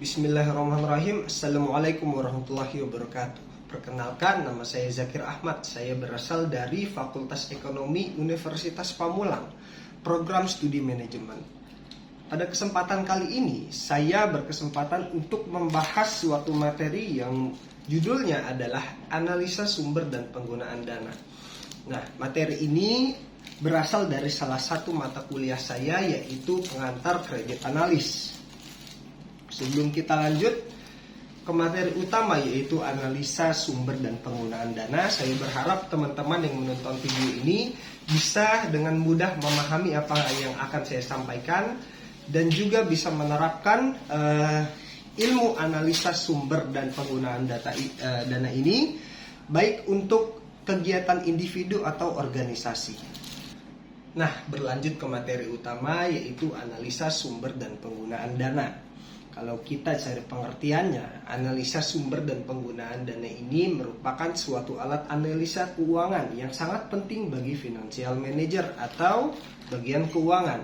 Bismillahirrahmanirrahim. Assalamualaikum warahmatullahi wabarakatuh. Perkenalkan, nama saya Zakir Ahmad. Saya berasal dari Fakultas Ekonomi Universitas Pamulang, Program Studi Manajemen. Pada kesempatan kali ini, saya berkesempatan untuk membahas suatu materi yang judulnya adalah analisa sumber dan penggunaan dana. Nah, materi ini berasal dari salah satu mata kuliah saya, yaitu pengantar kredit analis. Sebelum kita lanjut ke materi utama, yaitu analisa sumber dan penggunaan dana, saya berharap teman-teman yang menonton video ini bisa dengan mudah memahami apa yang akan saya sampaikan dan juga bisa menerapkan ilmu analisa sumber dan penggunaan dana ini baik untuk kegiatan individu atau organisasi. Nah, berlanjut ke materi utama, yaitu analisa sumber dan penggunaan dana. Kalau kita cari pengertiannya, analisa sumber dan penggunaan dana ini merupakan suatu alat analisa keuangan yang sangat penting bagi financial manager atau bagian keuangan.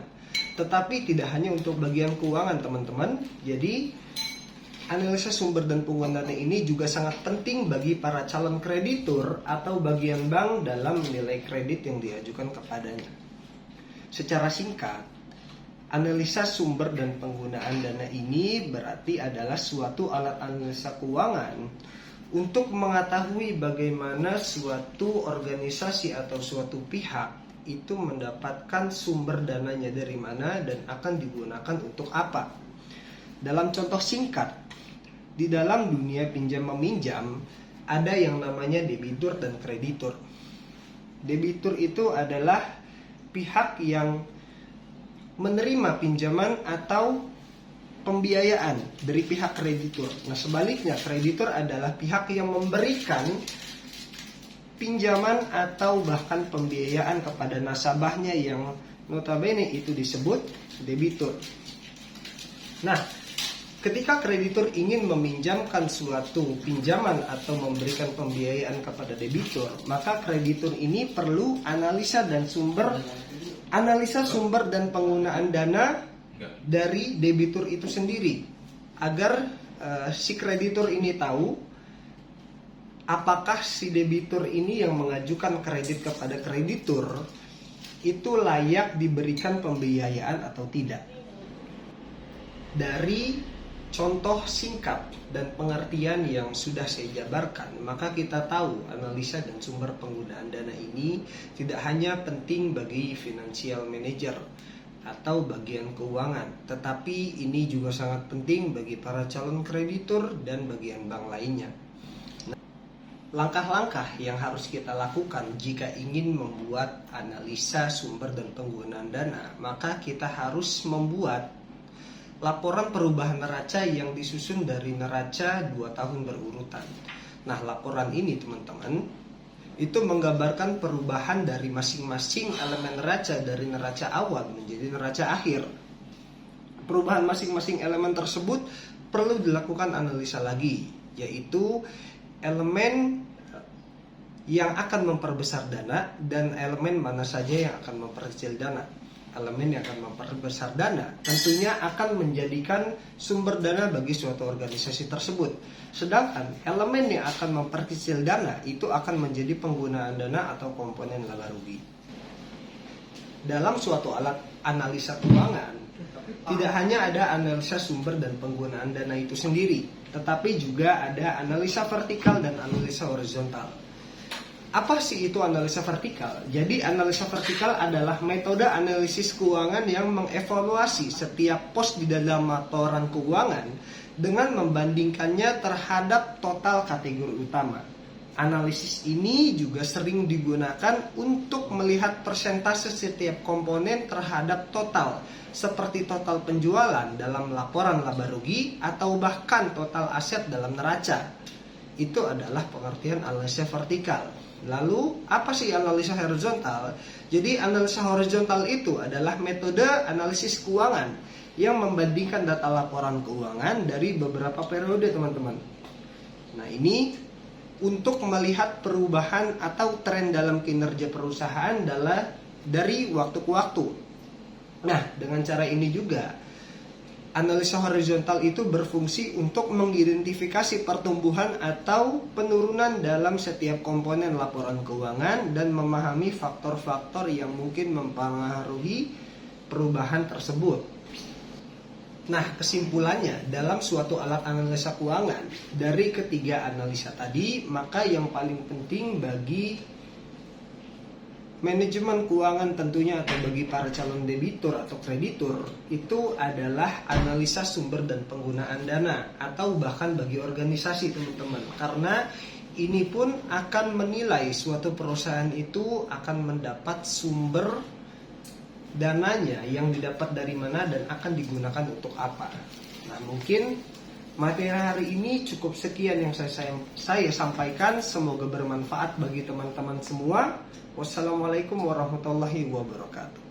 Tetapi tidak hanya untuk bagian keuangan, teman-teman. Jadi, analisa sumber dan penggunaan dana ini juga sangat penting bagi para calon kreditur atau bagian bank dalam nilai kredit yang diajukan kepadanya. Secara singkat, analisa sumber dan penggunaan dana ini berarti adalah suatu alat analisa keuangan untuk mengetahui bagaimana suatu organisasi atau suatu pihak itu mendapatkan sumber dananya dari mana dan akan digunakan untuk apa. Dalam contoh singkat, di dalam dunia pinjam meminjam ada yang namanya debitur dan kreditur. Debitur itu adalah pihak yang menerima pinjaman atau pembiayaan dari pihak kreditur. Nah, sebaliknya, kreditur adalah pihak yang memberikan pinjaman atau bahkan pembiayaan kepada nasabahnya yang notabene itu disebut debitur. Nah, ketika kreditur ingin meminjamkan suatu pinjaman atau memberikan pembiayaan kepada debitur, maka kreditur ini perlu analisa sumber dan penggunaan dana dari debitur itu sendiri, agar si kreditur ini tahu apakah si debitur ini yang mengajukan kredit kepada kreditur itu layak diberikan pembiayaan atau tidak. Dari contoh singkat dan pengertian yang sudah saya jabarkan, maka kita tahu analisa dan sumber penggunaan dana ini tidak hanya penting bagi financial manager atau bagian keuangan, tetapi ini juga sangat penting bagi para calon kreditur dan bagian bank lainnya. Langkah-langkah yang harus kita lakukan jika ingin membuat analisa sumber dan penggunaan dana, maka kita harus membuat laporan perubahan neraca yang disusun dari neraca 2 tahun berurutan. Nah, laporan ini, teman-teman, itu menggambarkan perubahan dari masing-masing elemen neraca dari neraca awal menjadi neraca akhir. Perubahan masing-masing elemen tersebut perlu dilakukan analisa lagi, yaitu elemen yang akan memperbesar dana dan elemen mana saja yang akan memperkecil dana. Elemen yang akan memperbesar dana tentunya akan menjadikan sumber dana bagi suatu organisasi tersebut. Sedangkan elemen yang akan memperkecil dana itu akan menjadi penggunaan dana atau komponen laba rugi. Dalam suatu alat analisa keuangan, tidak hanya ada analisa sumber dan penggunaan dana itu sendiri, tetapi juga ada analisa vertikal dan analisa horizontal. Apa sih itu analisa vertikal? Jadi analisa vertikal adalah metode analisis keuangan yang mengevaluasi setiap pos di dalam laporan keuangan dengan membandingkannya terhadap total kategori utama. Analisis ini juga sering digunakan untuk melihat persentase setiap komponen terhadap total, seperti total penjualan dalam laporan laba rugi atau bahkan total aset dalam neraca. Itu adalah pengertian analisa vertikal. Lalu, apa sih analisa horizontal? Jadi, analisa horizontal itu adalah metode analisis keuangan yang membandingkan data laporan keuangan dari beberapa periode, teman-teman. Nah, ini untuk melihat perubahan atau tren dalam kinerja perusahaan dari waktu ke waktu. Nah, dengan cara ini juga Analisa horizontal itu berfungsi untuk mengidentifikasi pertumbuhan atau penurunan dalam setiap komponen laporan keuangan dan memahami faktor-faktor yang mungkin mempengaruhi perubahan tersebut. Nah, kesimpulannya, dalam suatu alat analisa keuangan, dari ketiga analisa tadi, maka yang paling penting bagi manajemen keuangan tentunya atau bagi para calon debitur atau kreditur itu adalah analisa sumber dan penggunaan dana, atau bahkan bagi organisasi teman-teman, karena ini pun akan menilai suatu perusahaan itu akan mendapat sumber dananya yang didapat dari mana dan akan digunakan untuk apa. Nah, mungkin materi hari ini cukup sekian yang saya sampaikan. Semoga bermanfaat bagi teman-teman semua. Wassalamualaikum warahmatullahi wabarakatuh.